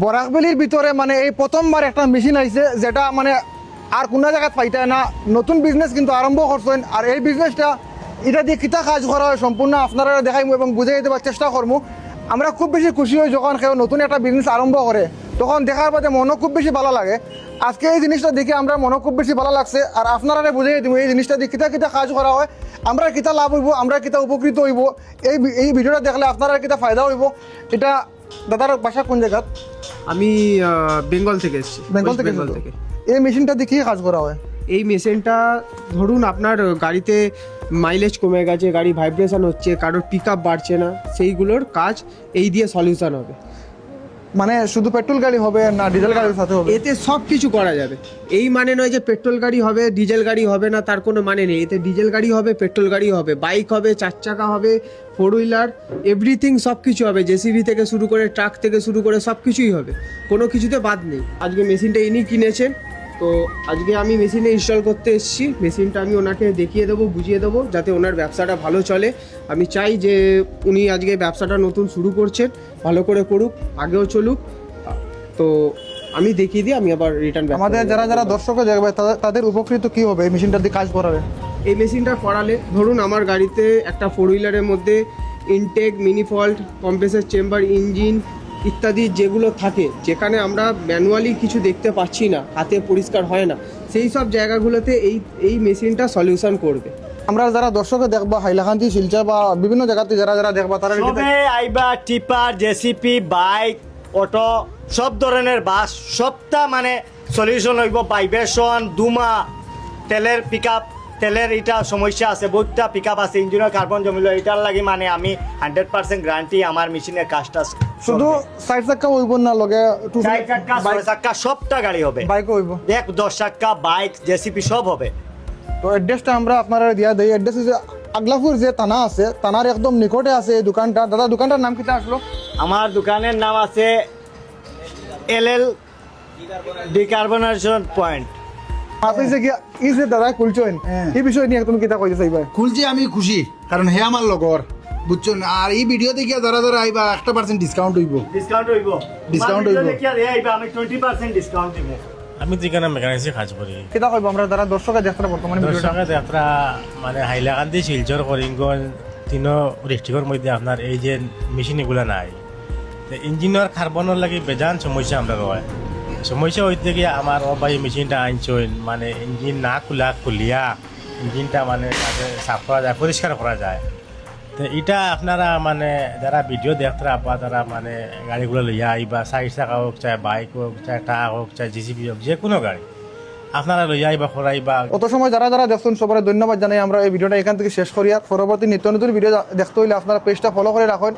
বরাকবেলির ভিতরে মানে এই প্রথমবার একটা মেশিন আইছে যেটা মানে আর কোনো জায়গায় পাইতে না। নতুন বিজনেস কিন্তু আরম্ভ করছেন। আর এই বিজনেসটা এটা দিয়ে কিতা কাজ করা হয় সম্পূর্ণ আপনারা দেখাইমু এবং বুঝাই দেওয়ার চেষ্টা করবো। আমরা খুব বেশি খুশি হই যখন কেউ নতুন একটা বিজনেস আরম্ভ করে, তখন দেখার পরে মনও খুব বেশি ভালো লাগে। আজকে এই জিনিসটা দেখে আমরা মনও খুব বেশি ভালো লাগছে। আর আপনারা বুঝাই দিব এই জিনিসটা দিয়ে কিতা কিতা কাজ করা হয়, আমরা কিতা লাভ হইব, আমরা কিতা উপকৃত হইব। এই ভিডিওটা দেখলে আপনারা কিতা ফায়দা হইব। এটা দাদার বাসা কোন জায়গা? আমি বেঙ্গল থেকে এসেছি। বেঙ্গল থেকে। এই মেশিনটা দিয়ে কি কাজ করা হয়? এই মেশিনটা ধরুন আপনার গাড়িতে মাইলেজ কমে গেছে, গাড়ি ভাইব্রেশন হচ্ছে, কারোর পিক আপ বাড়ছে না, সেইগুলোর কাজ এই দিয়ে সলিউশন হবে। মানে শুধু পেট্রোল গাড়ি হবে না ডিজেল গাড়ির সাথে হবে? এতে সব কিছু করা যাবে। এই মানে নয় যে পেট্রোল গাড়ি হবে ডিজেল গাড়ি হবে না, তার কোনো মানে নেই। এতে ডিজেল গাড়ি হবে, পেট্রোল গাড়ি হবে, বাইক হবে, 4 চাকা হবে, 4 হুইলার, এভরিথিং সব কিছু হবে। জেসিবি থেকে শুরু করে ট্রাক থেকে শুরু করে সব কিছুই হবে, কোনো কিছুতে বাদ নেই। আজকে মেশিনটা ইনি কিনেছেন, তো আজকে আমি মেশিনে ইনস্টল করতে এসেছি। মেশিনটা আমি ওনাকে দেখিয়ে দেবো, বুঝিয়ে দেবো, যাতে ওনার ব্যবসাটা ভালো চলে। আমি চাই যে উনি আজকে ব্যবসাটা নতুন শুরু করছেন, ভালো করে করুক, আগেও চলুক। তো আমি দেখিয়ে দিই, আমি আবার রিটার্ন। আমাদের যারা যারা দর্শক দেখবে তাদের উপকৃত কি হবে এই মেশিনটা দিয়ে কাজ করাবে? এই মেশিনটা করালে ধরুন আমার গাড়িতে একটা 4 হুইলারের মধ্যে intake, manifold, compressor chamber, engine ইত্যাদি যেগুলো থাকে, যেখানে আমরা ম্যানুয়ালি কিছু দেখতে পাচ্ছি না, হাতে পরিষ্কার হয় না, সেই সব জায়গাগুলোতে এই মেশিনটা সলিউশন করবে। আমরা যারা দর্শকে দেখবা হাইলাকান্দি, শিলচর বা বিভিন্ন জায়গাতে যারা যারা দেখবা তারা সবে আইবা টিপার, জেসিপি, বাইক, অটো, সব ধরনের বাস সবটা মানে সলিউশন হইব। ভাইব্রেশন, দুমা, তেলের পিকআপ, তেলের এটা সমস্যা আছে, বহুতটা পিকআপ আছে, ইঞ্জিনের কার্বন জমিল, এটার লাগি মানে আমি 100% গ্যারান্টি আমার মেশিনের কাজটা। শুধু 4 চাকা হইব না, লগে 4 চাকা, 6 চাকা সবটা গাড়ি হবে, বাইকও হইব, 10 চাকা, বাইক, জেসিপি সব হবে। তো অ্যাড্রেসটা আমরা আপনারা দিয়া দেই। অ্যাড্রেস হচ্ছে আগলাপুর যে থানা আছে, থানার একদম নিকটে আছে এই দোকানটা। দাদা দোকানটার নাম কিটা আসলো? আমার দোকানের নাম আছে LL ডিকার্বনেশন পয়েন্ট। আপনি যে কি এই যে দাদা খুলছেন, এই বিষয় নিয়ে তুমি কিটা কইতে চাইবা? খুলছি আমি খুশি, কারণ হে আমার লগর, বুঝছেন। আর এই ভিডিও দেখিয়া যারা যারা আইবা 1% ডিসকাউন্ট হইব। ডিসকাউন্ট হইব, ডিসকাউন্ট হইব। দেখিয়া রে আইবা আমি 20% ডিসকাউন্ট দিব। আমি যেখানে মেকানিক্সে কাজ করি, কিটা কইব আমরা যারা দর্শকে দেখতে বর্তমানে ভিডিওটা? দর্শকে যাত্রা মানে হাইলাকান্দি, শিলচর, করিমগঞ্জ তিনো ডিস্ট্রিক্টের মধ্যে আপনার এই যে মেশিন এগুলো নাই। তো ইঞ্জিনের কার্বনের লাগি বেজান সমস্যা আমরা হয়। সমস্যা হইতে গিয়ে আমার ভাই মেশিনটা আনছেন, মানে ইঞ্জিন না খুলিয়া ইঞ্জিনটা মানে সাফ করা যায়, পরিষ্কার করা যায়। তো এটা আপনারা মানে যারা ভিডিও দেখতে বা তারা মানে গাড়িগুলো লইয়া আইবা, 4 চাকা হোক, চাই বাইক হোক, চাই ট্রাক হোক, চাই জেসিবি হোক, যে কোনো গাড়ি আপনারা লইয়া আইবা, করাইবা। অত সময় যারা যারা দেখছেন সবাই ধন্যবাদ জানাই। আমরা এই ভিডিওটা এখান থেকে শেষ করি। আর পরবর্তী নিত্য নতুন ভিডিও দেখতে হইলে আপনারা পেজটা ফলো করে রাখুন।